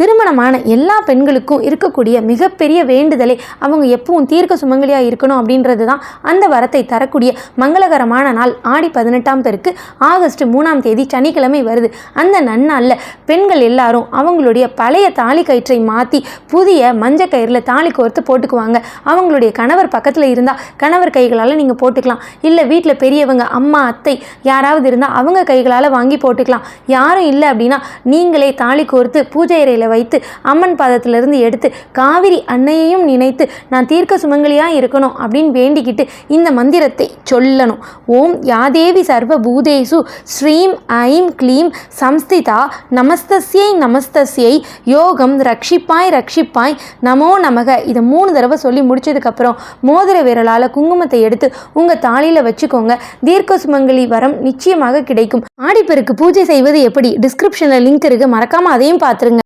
திருமணமான எல்லா பெண்களுக்கும் இருக்கக்கூடிய மிகப்பெரிய வேண்டுதலை அவங்க எப்பவும் தீர்க்க சுமங்கலியாக இருக்கணும் அப்படின்றது தான் அந்த வரத்தை தரக்கூடிய மங்களகரமான நாள் ஆடி 18ஆம் பெருக்கு ஆகஸ்ட் 3ஆம் தேதி சனிக்கிழமை வருது. அந்த நன்னாளில் பெண்கள் எல்லாரும் அவங்களுடைய பழைய தாலி கயிற்றை மாற்றி புதிய மஞ்சள் கயிறில் தாலி கோர்த்து போட்டுக்குவாங்க. அவங்களுடைய கணவர் பக்கத்தில் இருந்தால் கணவர் கைகளால் நீங்கள் போட்டுக்கலாம். இல்லை வீட்டில் பெரியவங்க அம்மா அத்தை யாராவது இருந்தால் அவங்க கைகளால் வாங்கி போட்டுக்கலாம். யாரும் இல்லை அப்படின்னா நீங்களே தாலி கோர்த்து பூஜை அறையில் வைத்து அம்மன் பாதத்திலிருந்து எடுத்து காவிரி அன்னையையும் நினைத்து நான் தீர்க்க சுமங்கலியாக இருக்கணும் அப்படின்னு வேண்டிக்கிட்டு இந்த மந்திரத்தை சொல்லணும். ஓம் யாதேவி சர்வ பூதேசு ஸ்ரீம் ஐம் க்ளீம் சம்ஸ்திதா நமஸ்தஸ்யை நமஸ்தஸ்யை யோகம் ரக்ஷிப்பாய் ரக்ஷிப்பாய் நமோ நமக. இதை 3 தடவை சொல்லி முடிச்சதுக்கப்புறம் மோதிர விரலால் குங்குமத்தை எடுத்து உங்கள் தாலியில் வச்சுக்கோங்க. தீர்க்க சுமங்கலி வரம் நிச்சயமாக கிடைக்கும். ஆடிப்பெருக்கு பூஜை செய்வது எப்படி? டிஸ்கிரிப்ஷனில் லிங்க் இருக்குது, மறக்காமல் அதையும் பார்த்துருங்க.